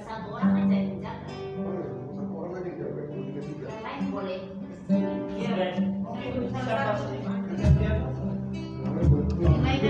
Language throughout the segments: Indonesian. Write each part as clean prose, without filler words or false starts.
Satu orang aja yang jaga. Satu orang aja yang jaga. Lain boleh. Iya. Naik.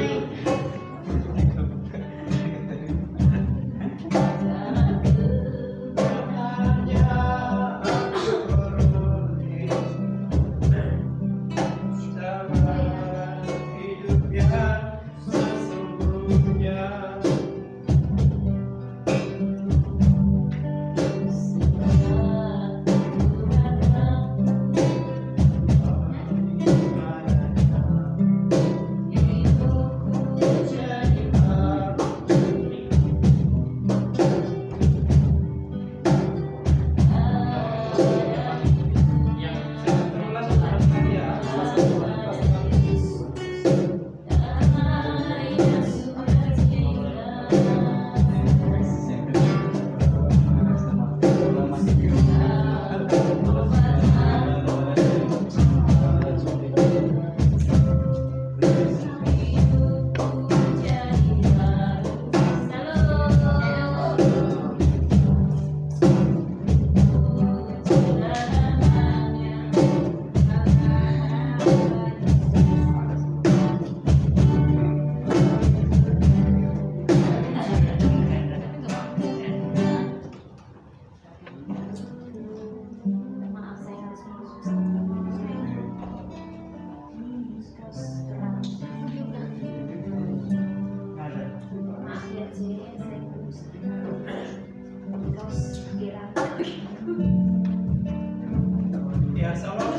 Ya, selamat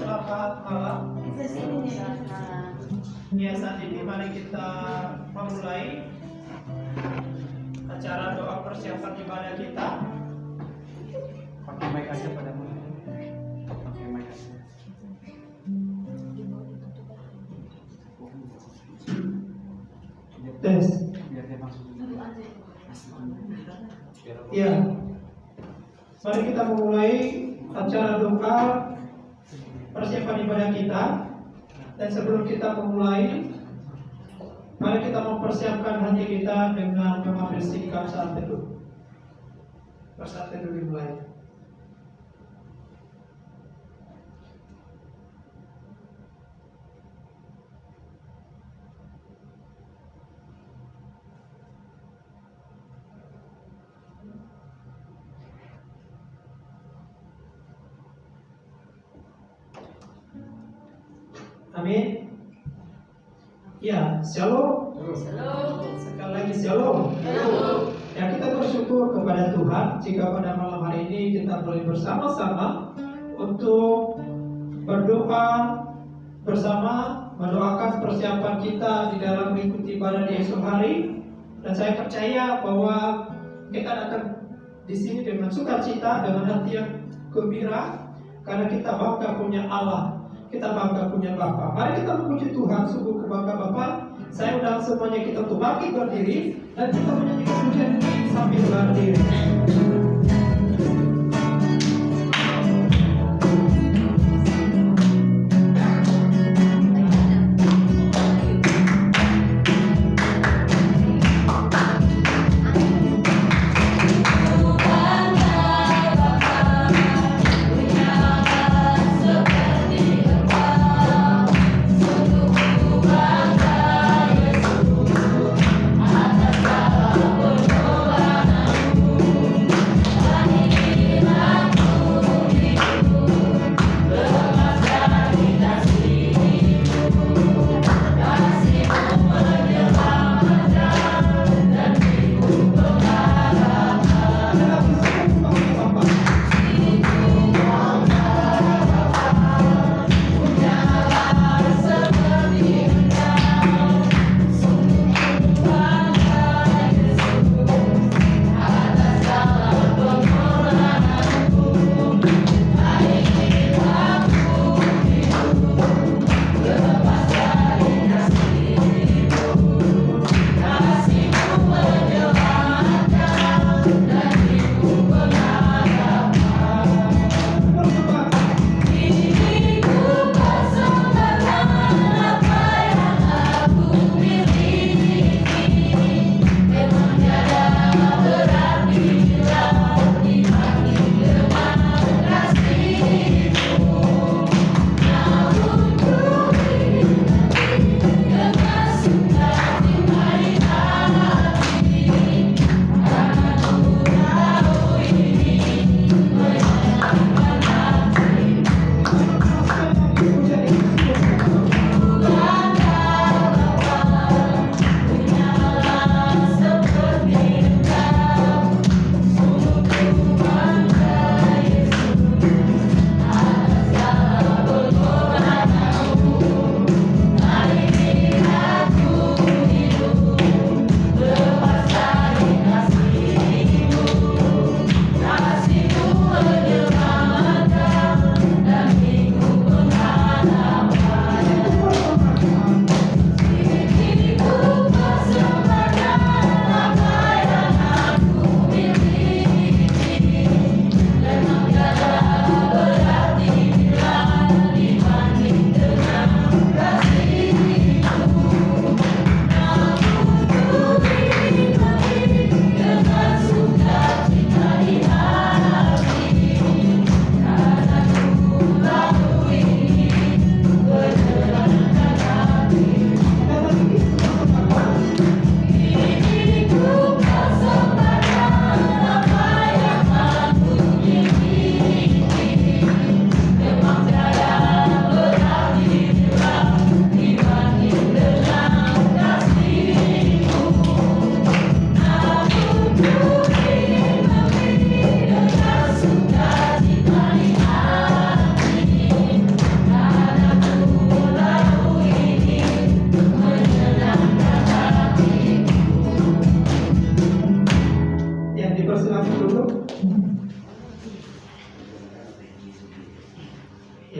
malam. Ya, saat ini mari kita memulai acara doa persiapan ibadah kita. Pakai mic aja padamu. Pakai mic aja. Tes. Biar dia masuk. Ya. Mari kita memulai acara doa persiapan ibadah kita. Dan sebelum kita memulai, mari kita mempersiapkan hati kita dengan mengambil sikap saat teduh. Saat teduh dimulai. Amin. Ya, shalom. Sekali lagi shalom. Ya, kita bersyukur kepada Tuhan jika pada malam hari ini kita boleh bersama-sama untuk berdoa bersama, mendoakan persiapan kita di dalam mengikuti ibadah di esok hari. Dan saya percaya bahwa kita akan di sini dengan sukacita, dengan hati yang gembira, karena kita bangga punya Allah. Kita bangga punya Bapa. Mari kita memuji Tuhan sungguh kebangga Bapa. Saya undang semuanya kita untuk bangkit berdiri dan kita menyanyikan pujian ini sambil berdiri.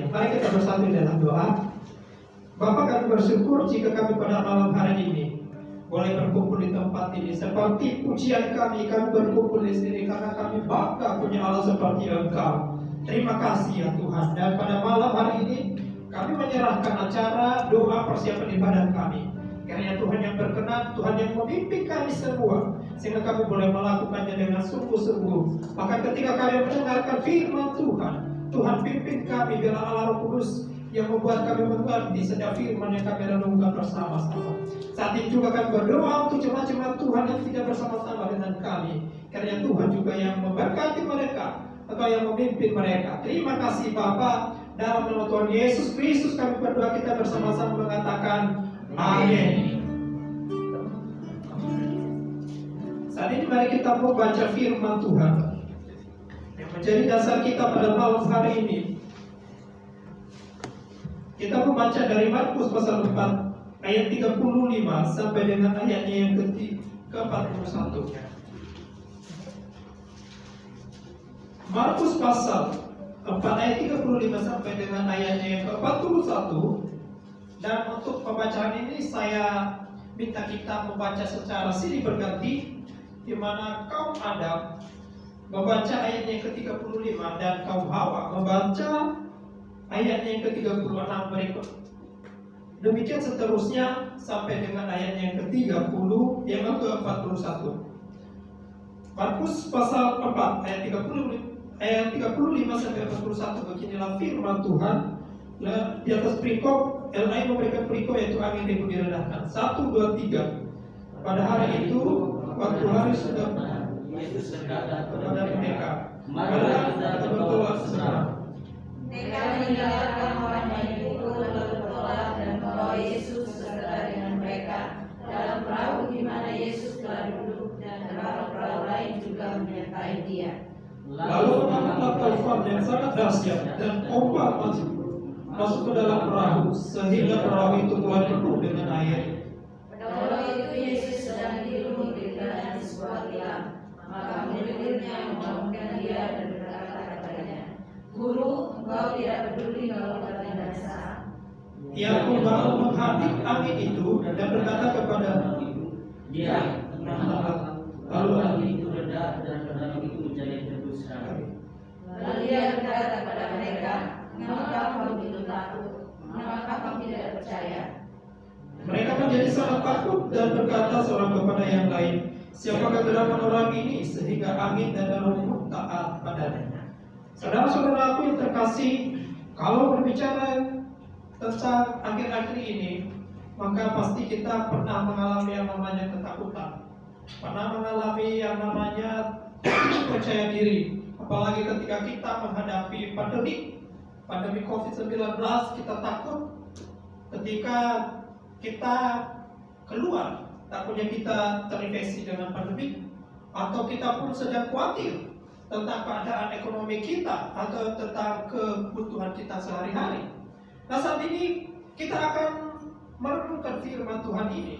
Ya, mari kita bersatu dalam doa. Bapa, kami bersyukur jika kami pada malam hari ini boleh berkumpul di tempat ini. Seperti pujian kami berkumpul di sini karena kami bangga punya Allah seperti Engkau. Terima kasih ya Tuhan. Dan pada malam hari ini kami menyerahkan acara doa persiapan ibadah kami. Karena Tuhan yang berkenan, Tuhan yang memimpin kami semua, sehingga kami boleh melakukannya dengan sungguh-sungguh. Bahkan ketika kami mendengarkan firman Tuhan, Tuhan pimpin kami biarlah Allah Roh Kudus yang membuat kami mengerti setiap firman yang kami renungkan bersama-sama. Saat ini juga kami berdoa untuk jemaat-jemaat Tuhan yang tidak bersama-sama dengan kami, karena Tuhan juga yang memberkati mereka atau yang memimpin mereka. Terima kasih Bapa. Dalam nama Tuhan Yesus Kristus kami berdoa, kita bersama-sama mengatakan amin. Saat ini mari kita mau baca firman Tuhan yang menjadi dasar kita pada malam hari ini. Kita membaca dari Markus pasal 4 ayat 35 sampai dengan ayatnya yang ke-41. Markus pasal 4 ayat 35 sampai dengan ayatnya yang ke-41. Dan untuk pembacaan ini saya minta kita membaca secara silih berganti, di mana kaum Adam membaca ayatnya yang ke-35 dan kaum Hawa membaca ayatnya yang ke-36 berikut. Demikian seterusnya sampai dengan ayatnya yang ke-30 yang ke-41. Markus pasal 4 ayat 35 sampai 41. Beginilah firman Tuhan. Di atas perikop LAI memberikan perikop yaitu angin itu direndahkan. 1, 2, 3. Pada hari itu waktu hari sudah Yesus berkata kepada mereka, marilah kita bertolak segera. Mereka meninggalkan orang yang dipukul lalu bertolak dan membawa Yesus beserta dengan mereka dalam perahu di mana Yesus telah duduk, dan perahu lain juga menyertai Dia. Lalu menangkap taufan yang sangat dahsyat dan ombak masuk ke dalam perahu sehingga perahu itu mulai penuh dengan air. Kalau itu Yesus sedang duduk di dalam sebuah tiang, maka murid-muridnya membangunkan Dia dan berkata kepadanya, Guru, Engkau tidak peduli kalau kami basah. Ia pun baru menghardik angin itu dan berkata kepada Dia tenanglah. Lalu angin itu reda dan perahu itu menjadi teduh sekali. Lalu Dia berkata kepada mereka, mengapa kamu begitu takut? Mengapa kamu tidak percaya? mereka menjadi sangat takut dan berkata seorang kepada yang lain, siapakah gerangan orang ini sehingga angin dan daun pun taat padanya. Saudara-saudaraku yang terkasih, kalau berbicara tentang akhir-akhir ini, maka pasti kita pernah mengalami yang namanya ketakutan, pernah mengalami yang namanya percaya diri. Apalagi ketika kita menghadapi pandemi COVID-19, kita takut ketika kita keluar, takutnya kita terinfeksi dengan pandemi, atau kita pun sedang khawatir tentang keadaan ekonomi kita atau tentang kebutuhan kita sehari-hari. Nah, saat ini kita akan merenungkan firman Tuhan ini,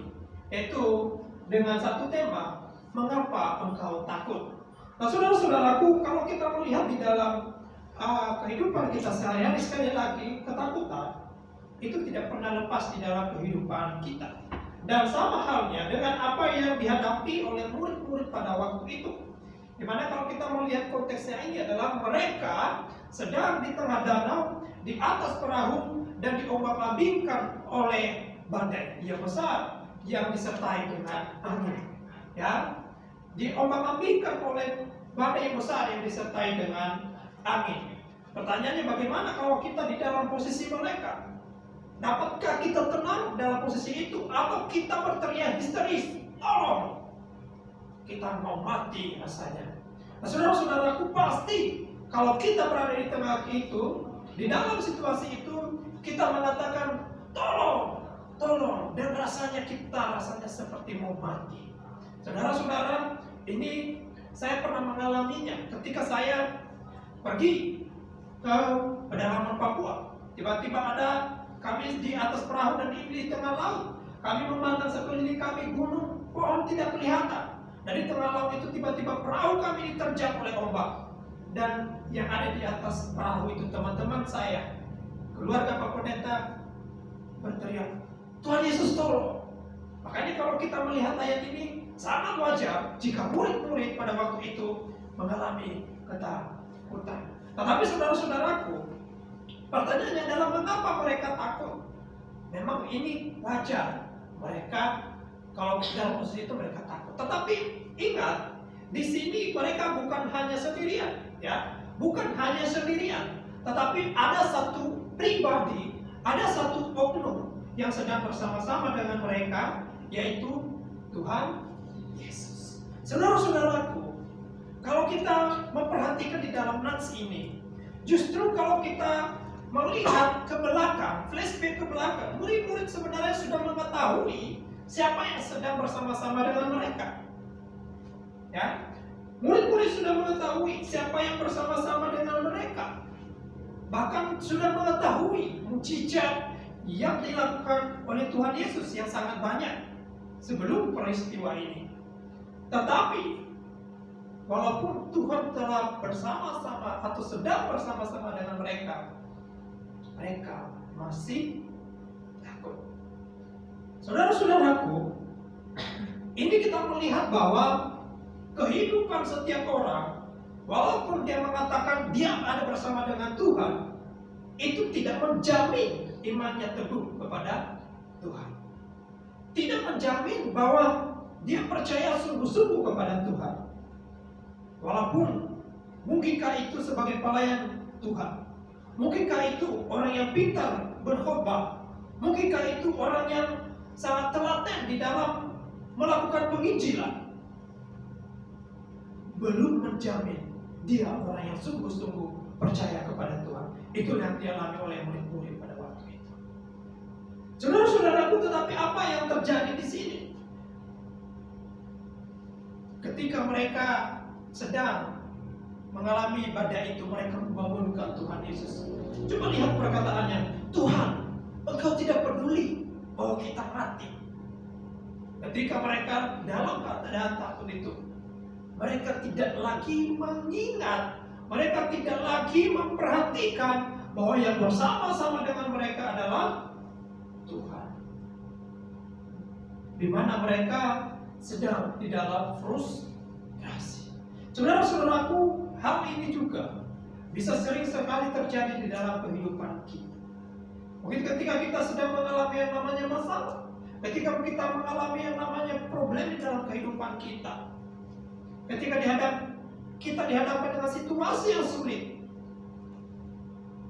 yaitu dengan satu tema, mengapa engkau takut? Nah, saudara-saudaraku, kalau kita melihat di dalam kehidupan kita sehari-hari, sekali lagi, ketakutan itu tidak pernah lepas di dalam kehidupan kita. Dan sama halnya dengan apa yang dihadapi oleh murid-murid pada waktu itu. Dimana kalau kita melihat konteksnya ini adalah mereka sedang di tengah danau, di atas perahu, dan diombak-ambingkan oleh badai yang besar yang disertai dengan angin. Ya, diombak-ambingkan oleh badai yang besar yang disertai dengan angin. Pertanyaannya, bagaimana kalau kita di dalam posisi mereka? Dapatkah kita tenang dalam posisi itu? Atau kita berteriak histeris, tolong, kita mau mati rasanya? Nah, saudara-saudaraku, pasti kalau kita berada di tengah itu, di dalam situasi itu, kita mengatakan tolong, tolong, dan rasanya seperti mau mati. Saudara-saudara, ini saya pernah mengalaminya ketika saya pergi ke pedalaman Papua. Tiba-tiba ada kami di atas perahu dan di tengah laut. Kami memandang sekeliling kami gunung, pohon tidak kelihatan. Dari tengah laut itu tiba-tiba perahu kami diterjang oleh ombak. Dan yang ada di atas perahu itu teman-teman saya. keluarga Pak Pendeta berteriak, Tuhan Yesus tolong. Makanya kalau kita melihat ayat ini, sangat wajar jika murid-murid pada waktu itu mengalami ketakutan. Tetapi saudara-saudaraku, pertanyaannya adalah mengapa mereka takut? Memang ini wajar. Mereka kalau dalam posisi itu mereka takut. Tetapi ingat, di sini mereka bukan hanya sendirian, ya, bukan hanya sendirian. Tetapi ada satu pribadi, ada satu oknum yang sedang bersama-sama dengan mereka, yaitu Tuhan Yesus. Saudara-saudaraku, kalau kita memperhatikan di dalam nats ini, justru kalau kita melihat ke belakang, flashback ke belakang, murid-murid sebenarnya sudah mengetahui siapa yang sedang bersama-sama dengan mereka. Ya, murid-murid sudah mengetahui siapa yang bersama-sama dengan mereka. Bahkan sudah mengetahui mukjizat yang dilakukan oleh Tuhan Yesus yang sangat banyak sebelum peristiwa ini. Tetapi walaupun Tuhan telah bersama-sama atau sedang bersama-sama dengan mereka, mereka masih takut. Saudara-saudaraku, ini kita melihat bahwa kehidupan setiap orang, walaupun dia mengatakan dia ada bersama dengan Tuhan, itu tidak menjamin imannya teguh kepada Tuhan. Tidak menjamin bahwa dia percaya sungguh-sungguh kepada Tuhan. Walaupun mungkinkah itu sebagai pelayan Tuhan, mungkinkah itu orang yang pintar berkhotbah, mungkinkah itu orang yang sangat telaten di dalam melakukan penginjilan, belum menjamin dia orang yang sungguh-sungguh percaya kepada Tuhan. Itu yang dialami oleh murid-murid pada waktu itu. Saudara-saudaraku, tetapi apa yang terjadi di sini? Ketika mereka sedang mengalami badai itu, mereka membangunkan Tuhan Yesus. Coba lihat perkataannya, Tuhan, Engkau tidak peduli bahwa kita mati. Ketika mereka dalam keadaan takut itu, mereka tidak lagi mengingat, mereka tidak lagi memperhatikan bahwa yang bersama-sama dengan mereka adalah Tuhan. Di mana mereka sedang di dalam frustrasi. Saudara-saudaraku, hal ini juga bisa sering sekali terjadi di dalam kehidupan kita. Mungkin ketika kita sedang mengalami yang namanya masalah, ketika kita mengalami yang namanya problem di dalam kehidupan kita, ketika kita dihadapkan dengan situasi yang sulit,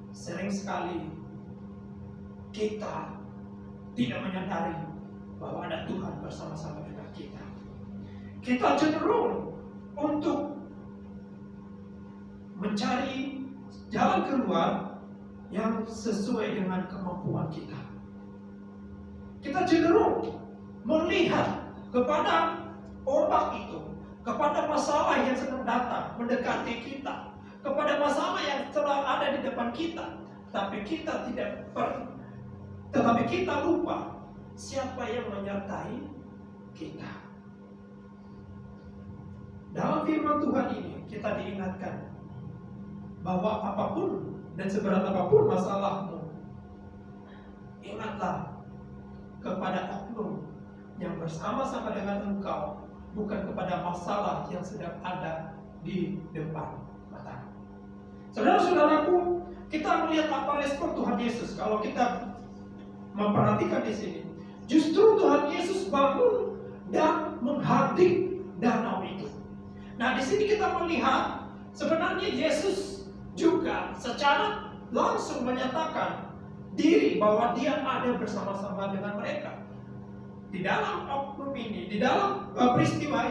sering sekali kita tidak menyadari bahwa ada Tuhan bersama-sama dengan kita. Kita cenderung untuk mencari jalan keluar yang sesuai dengan kemampuan kita. Kita cenderung melihat kepada ombak itu, kepada masalah yang sedang datang mendekati kita, kepada masalah yang telah ada di depan kita, tetapi kita lupa siapa yang menyertai kita. Dalam firman Tuhan ini kita diingatkan bahwa apapun dan seberat apapun masalahmu, ingatlah kepada oknum yang bersama-sama dengan engkau, bukan kepada masalah yang sedang ada di depan mata. Saudara-saudaraku, kita melihat apa respon Tuhan Yesus kalau kita memperhatikan di sini. Justru Tuhan Yesus bangun dan menghadik danau itu. Nah, di sini kita melihat sebenarnya Yesus juga secara langsung menyatakan diri bahwa dia ada bersama-sama dengan mereka. Di dalam oknum ini, di dalam peristiwa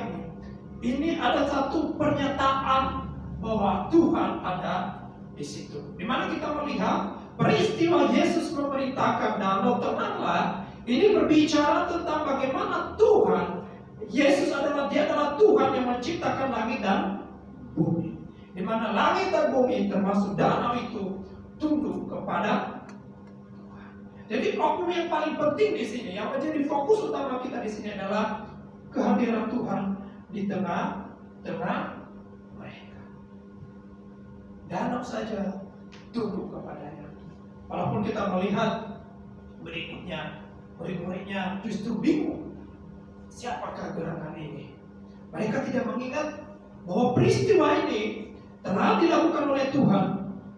ini ada satu pernyataan bahwa Tuhan ada di situ. Di mana kita melihat peristiwa Yesus memerintahkan danau tenanglah, ini berbicara tentang bagaimana Tuhan Yesus dia adalah Tuhan yang menciptakan langit dan bumi. Di mana langit dan bumi termasuk danau itu tunduk kepada Tuhan. Jadi oknum yang paling penting di sini, yang menjadi fokus utama kita di sini adalah kehadiran Tuhan di tengah-tengah mereka. Danau saja tunduk kepadanya. Walaupun kita melihat berikutnya, murid-muridnya justru bingung, siapakah gerangan ini? Mereka tidak mengingat bahwa peristiwa ini telah dilakukan oleh Tuhan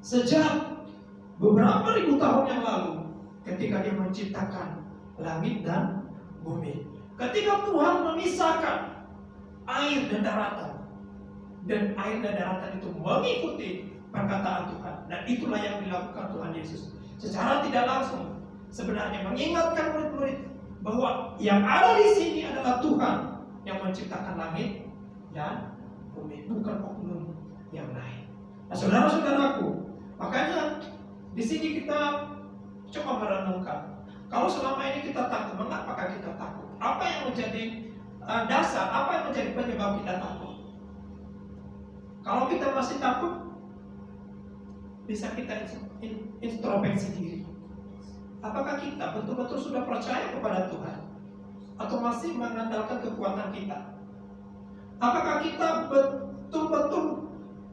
sejak beberapa ribu tahun yang lalu ketika Dia menciptakan langit dan bumi. Ketika Tuhan memisahkan air dan daratan, dan air dan daratan itu mengikuti perkataan Tuhan, dan itulah yang dilakukan Tuhan Yesus secara tidak langsung sebenarnya mengingatkan murid-murid bahwa yang ada di sini adalah Tuhan yang menciptakan langit dan bumi, bukan oknum yang lain. Nah, saudara-saudaraku, makanya di sini kita coba merenungkan. Kalau selama ini kita takut, mengapakah kita takut? Apa yang menjadi dasar? Apa yang menjadi penyebab kita takut? Kalau kita masih takut, bisa kita introspeksi diri. Apakah kita betul-betul sudah percaya kepada Tuhan? Atau masih mengandalkan kekuatan kita? Apakah kita betul-betul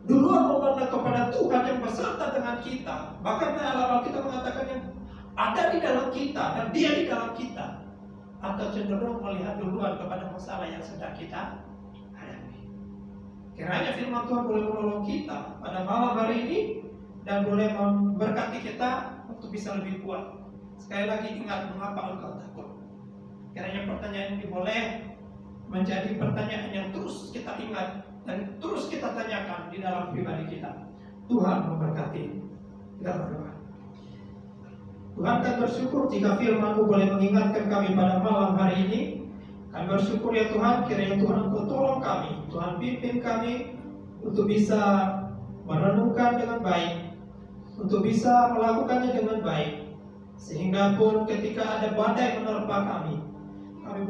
duluan memandang kepada Tuhan yang beserta dengan kita? Bahkan dalam kita mengatakan yang ada di dalam kita dan Dia di dalam kita. Atau cenderung melihat duluan kepada masalah yang sedang kita hadapi. Kiranya firman Tuhan boleh menolong kita pada malam hari ini dan boleh memberkati kita untuk bisa lebih kuat. Sekali lagi ingat, mengapa engkau takut? Kiranya pertanyaan ini boleh menjadi pertanyaan yang terus kita ingat dan terus kita tanyakan di dalam pribadi kita. Tuhan memberkati. Kita berdoa. Tuhan, kami bersyukur jika firman-Mu boleh mengingatkan kami pada malam hari ini. Kami bersyukur ya Tuhan, kiranya Tuhan Engkau tolong kami, Tuhan pimpin kami untuk bisa merenungkan dengan baik, untuk bisa melakukannya dengan baik, sehingga pun ketika ada badai menerpa kami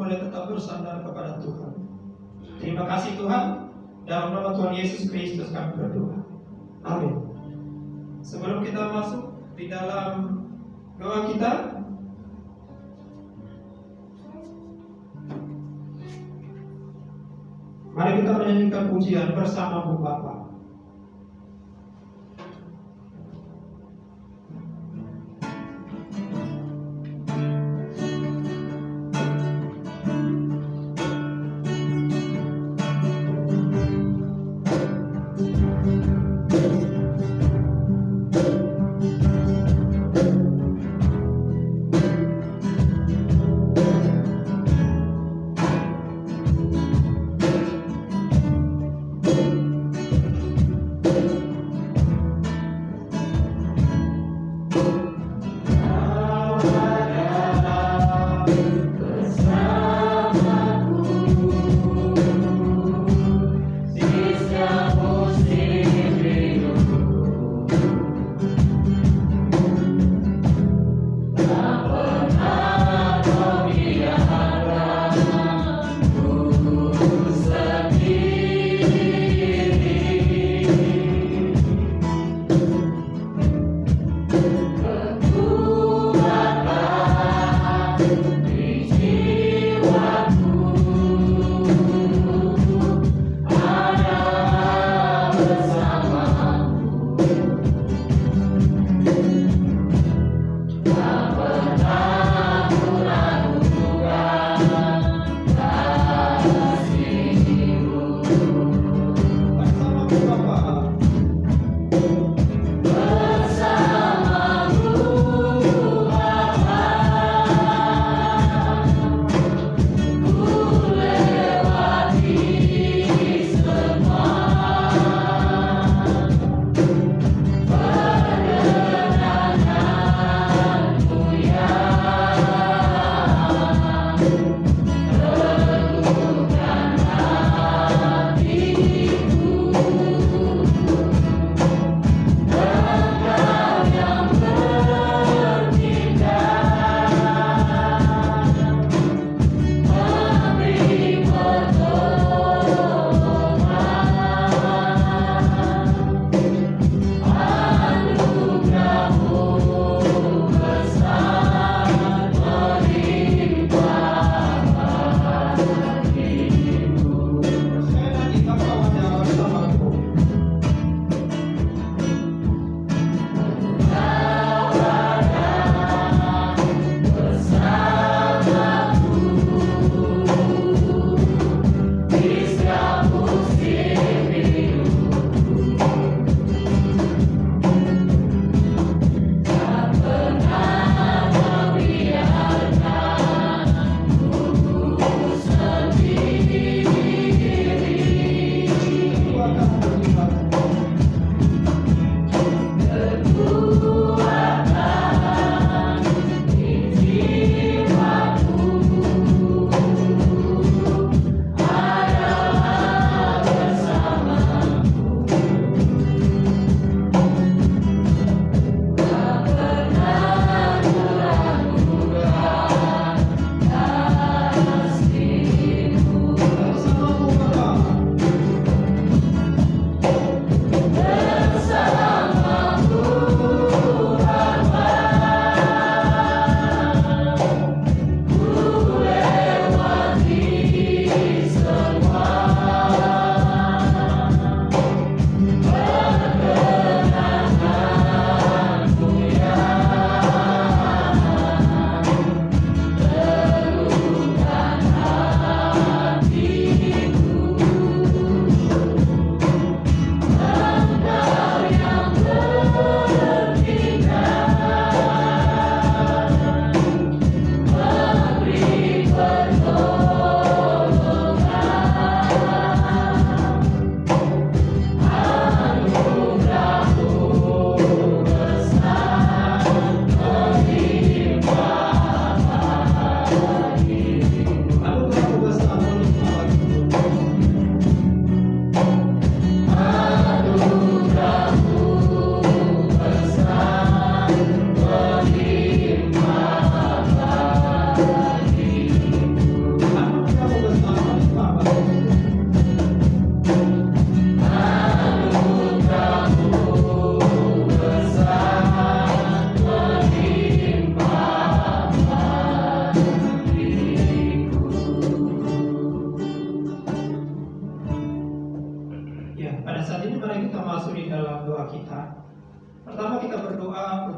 boleh tetap bersandar kepada Tuhan. Terima kasih Tuhan, dalam nama Tuhan Yesus Kristus kami berdoa. Amin. Sebelum kita masuk di dalam doa kita, mari kita menyanyikan pujian bersama Bu Bapa.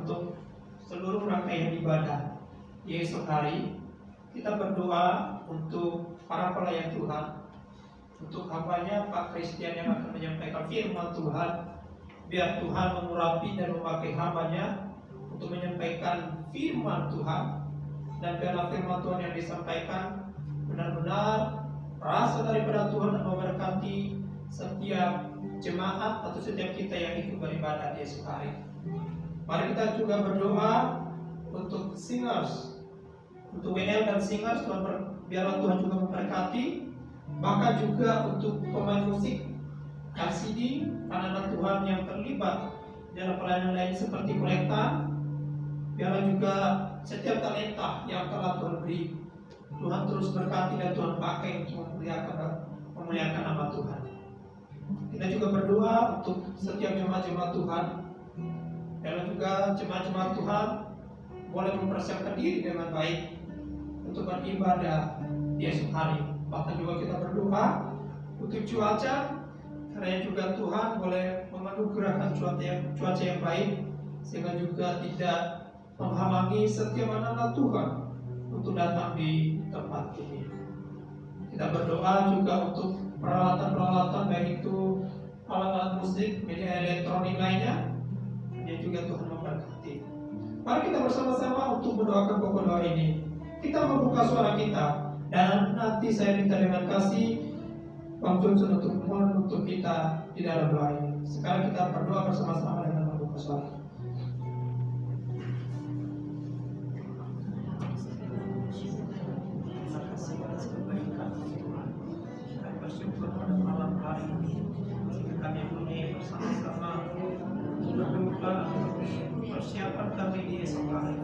untuk seluruh rangkaian ibadah di esok hari. Kita berdoa untuk para pelayan Tuhan, untuk hambanya Pak Christian yang akan menyampaikan firman Tuhan. Biar Tuhan mengurapi dan memakai hambanya untuk menyampaikan firman Tuhan, dan biarlah firman Tuhan yang disampaikan benar-benar berasal daripada Tuhan dan memberkati setiap jemaat atau setiap kita yang ikut beribadah di esok hari. Mari kita juga berdoa untuk singers, untuk WL dan singers. Biarlah Tuhan juga memberkati, bahkan juga untuk pemain musik RCD, anak-anak Tuhan yang terlibat dalam pelayanan lain seperti kolektan. Biarlah juga setiap talenta yang telah Tuhan beri, Tuhan terus berkati dan Tuhan pakai untuk memuliakan nama Tuhan. Kita juga berdoa untuk setiap jemaat-jemaat Tuhan. Biarlah juga jemaat-jemaat Tuhan boleh mempersiapkan diri dengan baik untuk beribadah di esok hari. Bahkan juga kita berdoa untuk cuaca, karena juga Tuhan boleh menganugerahkan cuaca yang baik, sehingga juga tidak menghalangi setiap anak-anak Tuhan untuk datang di tempat ini. Kita berdoa juga untuk peralatan-peralatan, baik itu alat-alat musik, media elektronik lainnya, dan juga Tuhan memberkati. Mari kita bersama-sama untuk mendoakan pokok doa ini. Kita membuka suara kita, dan nanti saya minta dengan kasih Bang Johnson untuk menutup kita di dalam doa ini. Sekarang kita berdoa bersama-sama dengan membuka suara. Bersyukur pada malam hari ini kami boleh bersama-sama berdoa persiapan kami di esok hari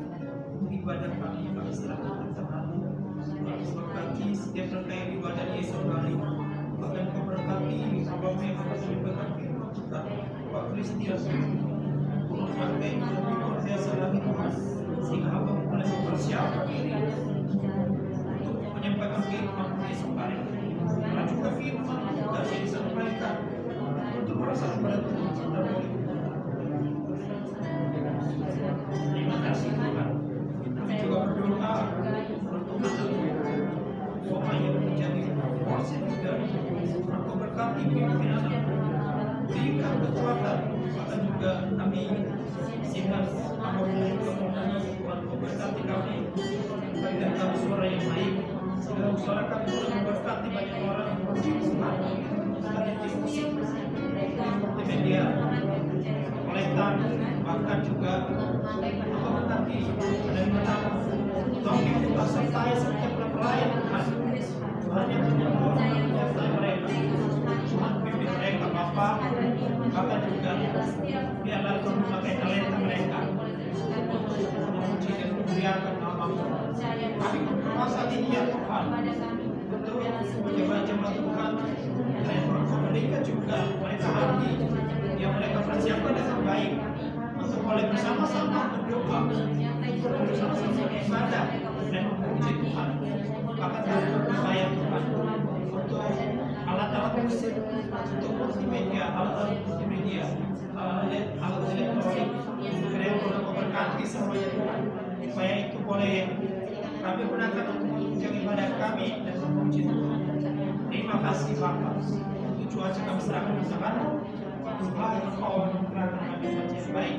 untuk ibadah kami pada serahkan Tuhan. Berkati setiap rangkaian ibadah di esok hari, bahkan kau berkati hamba-Mu yang akan menyampaikan firman Tuhan, Pak Christian, rangkaian yang luar biasa lagi Tuhan, sehingga hamba-Mu boleh mempersiapkan diri untuk menyampaikan firman di esok hari. Karena juga firman yang disampaikan untuk berasal kepada Tuhan dan terima kasih Tuhan. Kami juga berdoa untuk anak Tuhan yang menjadi porsi juga. Engkau berkati pimpin anak, berikan kekuatan, bahkan juga kami sehingga apabila kemudian Tuhan Engkau berkati kami, berikan kami suara yang baik, sehingga suara kami boleh memberkati banyak orang memuji Tuhan. Kami di musik, di media, kolektan, bahkan juga Engkau berkati dari mana Tuhan kita sertai setiap pelayan Tuhan. Tuhan yang menyertai mereka, Tuhan pimpin mereka Bapa, bahkan juga biarlah Tuhan memakai talenta mereka untuk memuji dan memuliakan nama-Mu. Kami berdoa saat ini ya Tuhan untuk jemaat-jemaat Tuhan, dan Tuhan berikan juga mereka hati yang mereka persiapkan dengan baik untuk boleh bersama-sama berdoa, bersama-sama beribadah dan memuji Tuhan. Bahkan kami berdoa ya Tuhan untuk alat-alat musik, untuk multimedia, alat-alat multimedia, alat elektronik, kiranya Tuhan memberkati semuanya Tuhan, supaya itu boleh kami gunakan untuk menunjang ibadah kami dan memuji Tuhan. Terima kasih Bapa. Untuk cuaca kami serahkan di tangan-Mu. Tuhan Engkau mengerahkan kami dengan baik,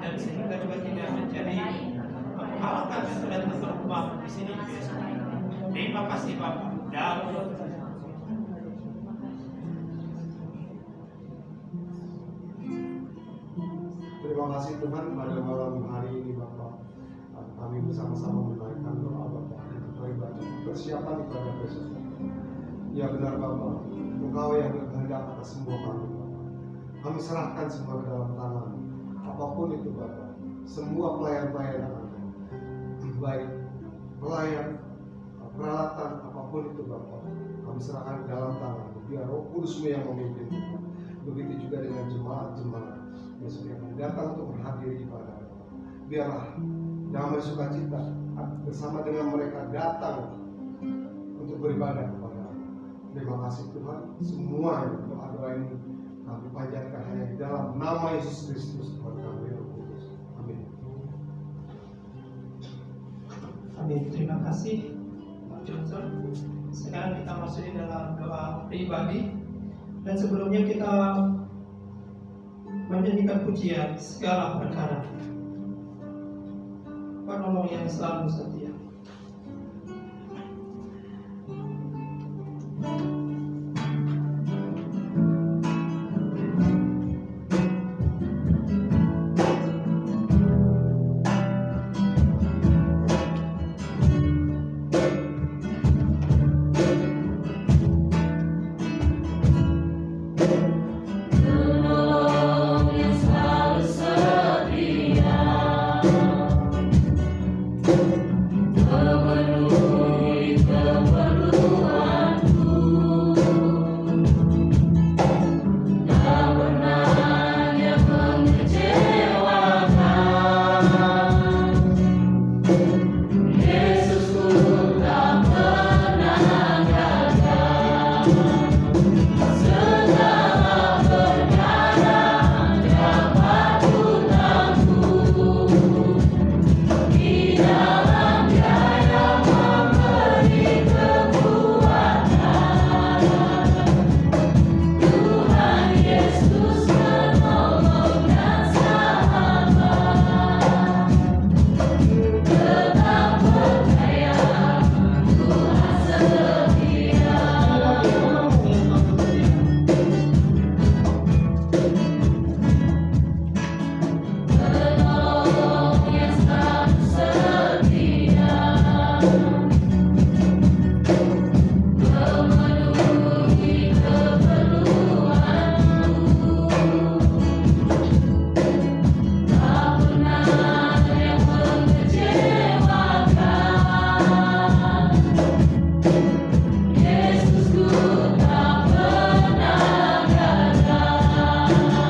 dan sehingga juga tidak menjadi halangan yang terdapat terubah di sini. Terima kasih Bapa. Terima kasih Tuhan pada malam hari ini Bapak. Kami bersama-sama menaikkan doa Bapak untuk beribadah, persiapan ibadah besok. Ya benar Bapak, Engkau yang berkehendak atas semua kami Bapak. Kami serahkan semua ke dalam tangan. Apapun itu Bapak, semua pelayan-pelayan baik pelayan, peralatan, apapun itu Bapak, kami serahkan ke dalam tangan. Biar Roh Kudus-Mu yang memimpin Bapak. Begitu juga dengan jemaat-jemaat yang datang untuk menghadiri ibadah. Biarlah damai sukacita bersama dengan mereka datang untuk beribadah kepada. Terima kasih Tuhan. Semua doa-doa ini kami panjatkan hanya di dalam nama Yesus Kristus Tuhan kami yang kudus. Amin. Amin. Terima kasih Pak Johnson. Sekarang kita masuk di dalam doa pribadi. Dan sebelumnya kita menyanyikan pujian segala perkara. Penolong yang selalu setia. Penolong yang selalu setia, memenuhi keperluanku, tak pernah Dia mengecewakan. Yesusku tak pernah gagal. Segala perkara dapat ku tanggung di dalam Dia yang memberi kekuatan. Tuhan Yesus penolong dan sahabat, tetap percaya Tuhan setia. Penolong yang selalu setia, memenuhi keperluanku, tak pernah Dia mengecewakan. Yesusku tak pernah gagal.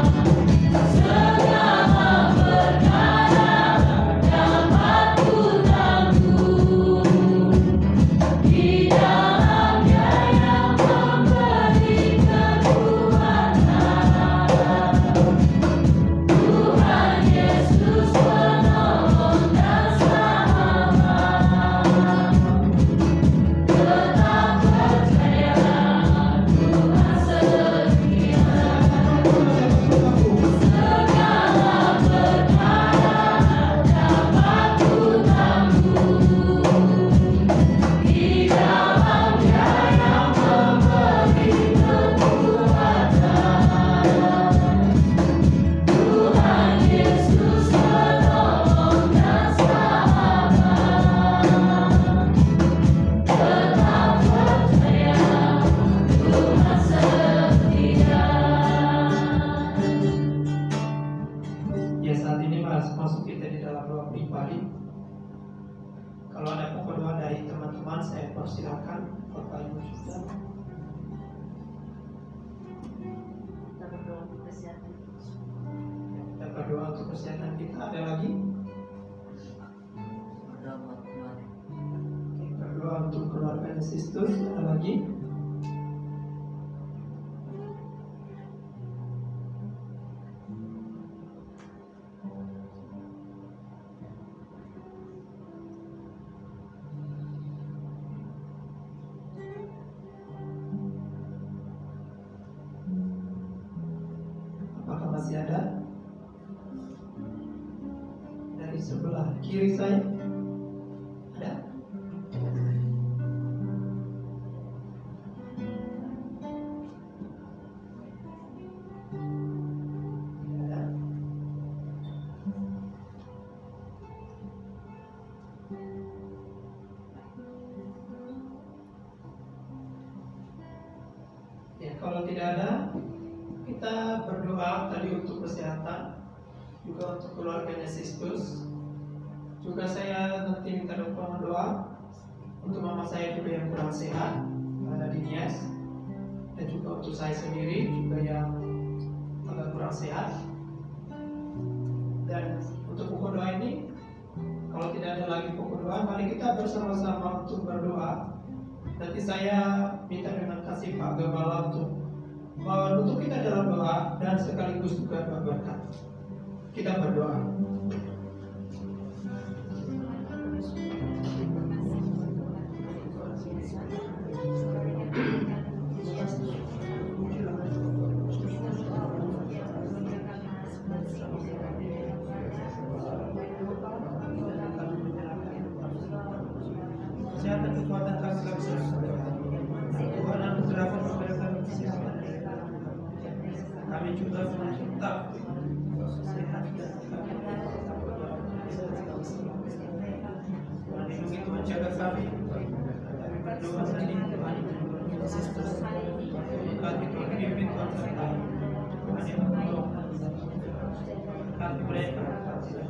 Segala perkara dapat ku tanggung di dalam Dia yang memberi kekuatan. Tuhan Yesus penolong dan sahabat, tetap percaya Tuhan setia. Segala perkara dapat ku tanggung di dalam Dia yang memberi kekuatan. Tuhan Yesus penolong dan sahabat, tetap percaya Tuhan setia. Ya, saat ini masuk kita di dalam doa pribadi. Kalau ada pokok doa dari teman-teman, saya persilakan Bapak Ibu Saudara. Kita berdoa untuk kesehatan. Kita berdoa untuk kesehatan kita. Ada lagi? Oke, berdoa untuk keluarga Kristus. Ada lagi? Apakah masih ada? Dari sebelah kiri saya ada? Ada. Ya, kalau tidak ada, kita berdoa tadi untuk kesehatan, juga untuk keluarganya Kristus. Juga saya nanti minta dukungan doa untuk mama saya juga yang kurang sehat, ada di Nias, dan juga untuk saya sendiri juga yang agak kurang sehat. Dan untuk pokok doa ini, kalau tidak ada lagi pokok doa, mari kita bersama-sama untuk berdoa. Nanti saya minta dengan kasih Pak Gembala untuk menutup kita dalam doa dan sekaligus juga doa berkat. Kita berdoa. kesehatan, kekuatan kami serahkan. Tuhan anugerahkan kepada kami kesehatan. Kami juga tetap sehat dan Tuhan lindungi, Tuhan jaga kami. Kami berdoa saat ini Tuhan Yesus berkati Tuhan pimpin Tuhan sertai Tuhan yang menolong berkati mereka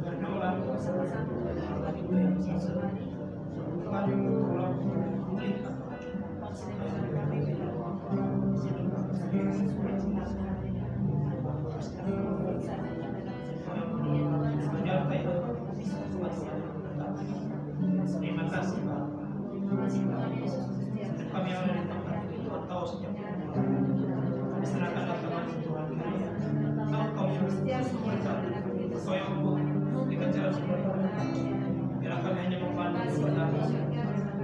berdoa Tuhan yang tolong pulihkan terima kasih Pak. Kami yang ada di tempat ini Tuhan tahu setiap kami serahkan Tuhan Tuhan Kau yang berkata Kau yang memberikan jalan seperti biar kami hanya memandang kepada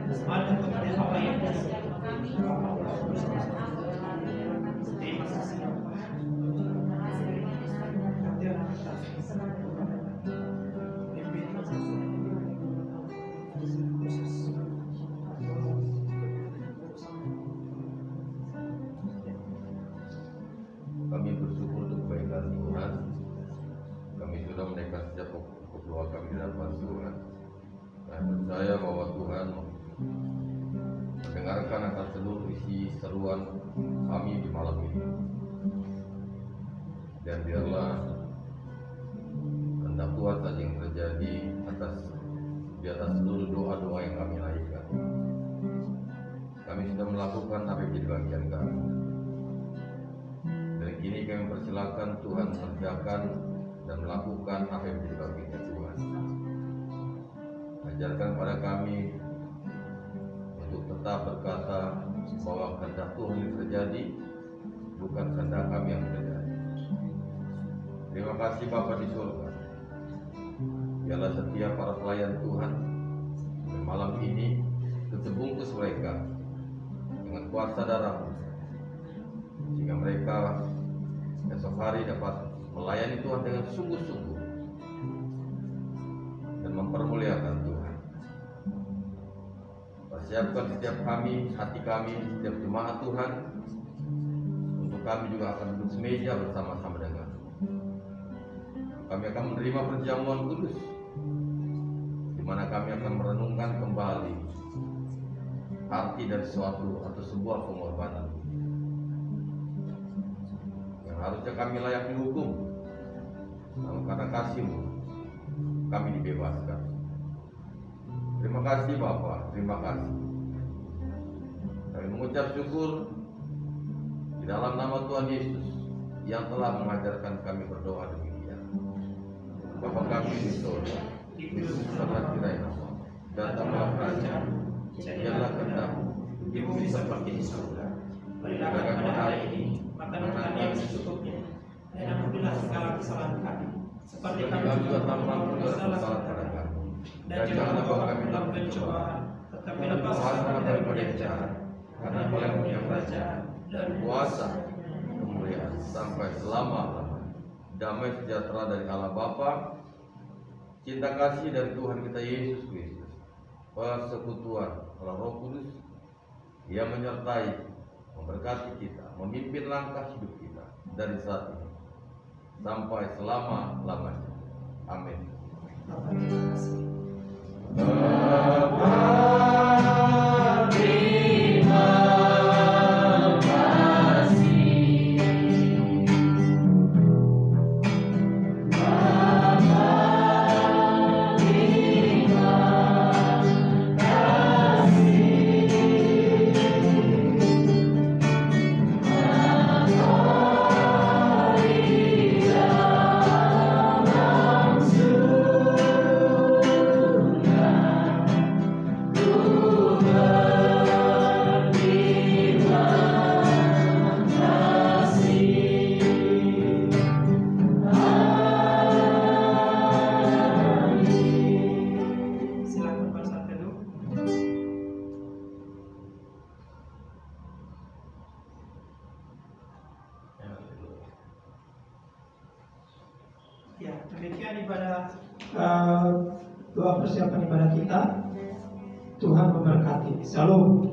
memandang kepada apa yang terima kasih. Kami bersyukur untuk kebaikan Tuhan. Kami sudah menaikkan setiap doa kami di hadapan Tuhan. Saya percaya bahwa Tuhan mendengarkan akan seluruh isi seruan kami di malam ini. Dan biarlah kehendak Tuhan saja yang terjadi di atas seluruh doa-doa yang kami naikkan. Kami sudah melakukan apa yang menjadi bagian kami. Dan kini kami persilakan Tuhan mengerjakan dan melakukan apa yang menjadi bagian Tuhan. Ajarkan pada kami untuk tetap berkata bahwa kehendak Tuhan yang terjadi, bukan kehendak kami yang terjadi. Terima kasih Bapa di surga. Biarlah setiap para pelayan Tuhan dan malam ini terbungkus mereka dengan kuasa darah-Mu, sehingga mereka esok hari dapat melayani Tuhan dengan sungguh-sungguh dan mempermuliakan Tuhan. Persiapkan setiap kami, hati kami, setiap jemaat Tuhan, untuk kami juga akan duduk semeja bersama-sama dengan kami akan menerima perjamuan kudus, di mana kami akan merenungkan kembali arti dari suatu atau sebuah pengorbanan yang harusnya kami layak dihukum, namun karena kasih-Mu kami dibebaskan. Terima kasih Bapa, terima kasih. Kami mengucap syukur di dalam nama Tuhan Yesus yang telah mengajarkan kami berdoa demikian. Bapa kami di surga, dikuduskanlah nama-Mu, datanglah kerajaan-Mu, jadilah kehendak-Mu di bumi seperti di surga. Berilah kami pada hari ini makanan kami yang secukupnya, dan ampunilah segala kesalahan kami, seperti kami juga telah mengampuni kesalahan pada kami. Dan janganlah bawa kami dalam pencobaan, tetapi lepaskanlah kami daripada yang jahat, karena Engkau yang punya kerajaan dan kuasa, kemuliaan sampai selama-lamanya. Damai sejahtera dari Allah Bapa, cinta kasih dari Tuhan kita Yesus Kristus, persekutuan Allah Roh Kudus, Dia menyertai, memberkati kita, memimpin langkah hidup kita dari saat ini sampai selama-lamanya. Amin. Ya, demikian ibadah doa persiapan ibadah kita. Tuhan memberkati. Shalom.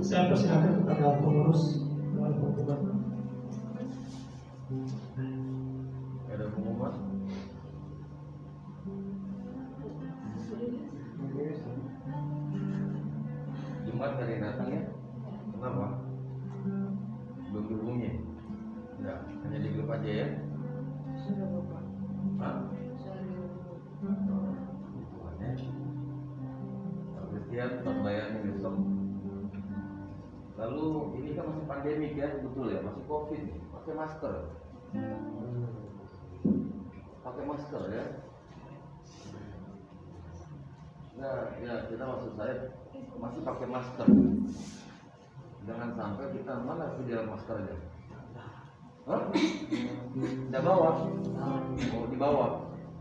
Saya persilakan kepada pengurus. Ada pengumuman? Jumat hari datang ya? Kenapa? Belum dihubungi? Enggak, hanya di grup aja ya? Hah? Tuhan ya. Pak Christian, tetap layani besok. Lalu ini kan masih pandemik ya, betul ya? Masih COVID nih, pakai masker. Pakai masker ya. Nah, ya kita maksud saya masih pakai masker. Jangan sampai kita mana sih di dalam maskernya? Hah? Di bawah? Oh, di bawah.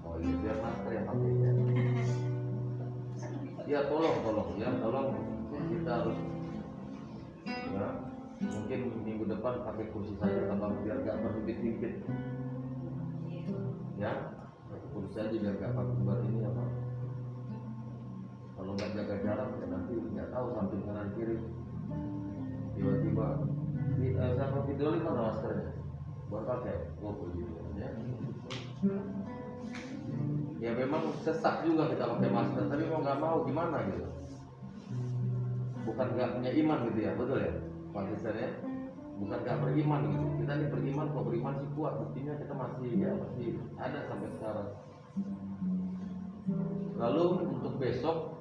Oh iya, biar masker yang pakai ya. Ya tolong ya, tolong kita harus ya, mungkin minggu depan pakai kursi saja kalau biar gak berhimpit-himpit. Ya, pakai kursi aja biar gak pakai ini apa. Kalau nggak jaga jarak ya nanti nggak tahu samping kanan kiri tiba-tiba sama video ini mana maskernya buat pakai gitu ya. Ya memang sesak juga kita pakai masker tapi mau nggak mau gimana gitu, bukan nggak punya iman gitu ya, betul ya Pak Kristen ya, bukan nggak beriman gitu, kita ini beriman, kok beriman sih kuat, buktinya kita masih ada sampai sekarang. Lalu untuk besok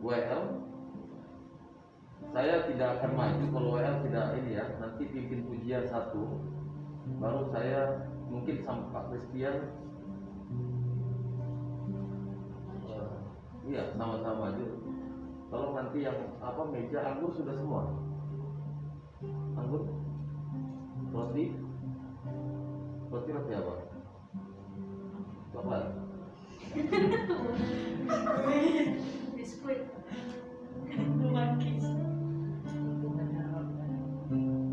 WL saya tidak akan maju kalau WL tidak ini ya, nanti pimpin pujian satu baru saya mungkin sama Pak Christian iya sama-sama maju. Kalau nanti yang meja anggur sudah semua, anggur roti apa coklat Biskuit.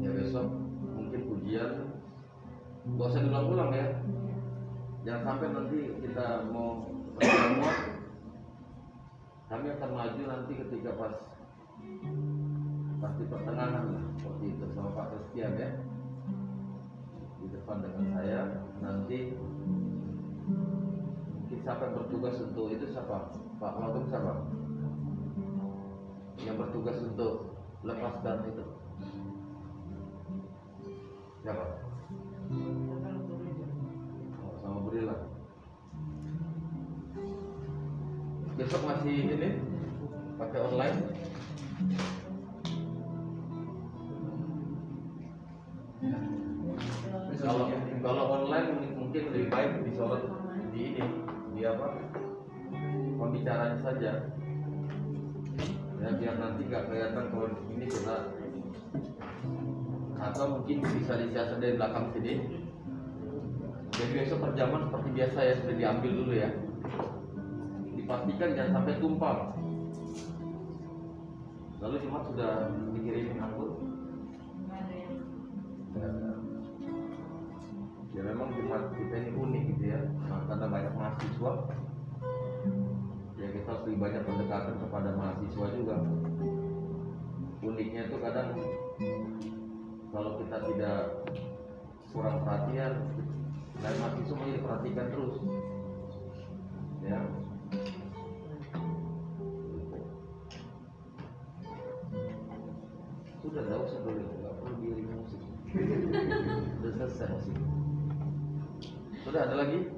ya besok mungkin pujian gak usah diulang-ulang ya, jangan sampai nanti kita mau semua kami akan maju nanti ketika pasti pertengahan lah seperti itu sama Pak Christian ya di depan dengan saya. Nanti mungkin siapa yang bertugas untuk itu, siapa Pak Wagub, siapa yang bertugas untuk lepaskan itu, siapa? Oh, sama Brila. Besok masih ini pakai online. Kalau online mungkin lebih baik disorot di ini, di pembicaranya saja. Ya biar nanti nggak kelihatan kalau ini kita, atau mungkin bisa disiasat dari belakang sini. Jadi besok perjamuan seperti biasa ya, sudah diambil dulu ya. Pastikan jangan sampai tumpah. Lalu Jumat sudah dikirimin anggur? Ya memang Jumat kita ini unik gitu ya, karena banyak mahasiswa. Ya kita harus lebih banyak pendekatan kepada mahasiswa juga. Uniknya itu kadang kalau kita tidak kurang perhatian, dan mahasiswa mau diperhatikan terus. Ya. Sudah tahu sebelum nggak perlu diiringi musik. Sudah selesai musik. Sudah ada lagi?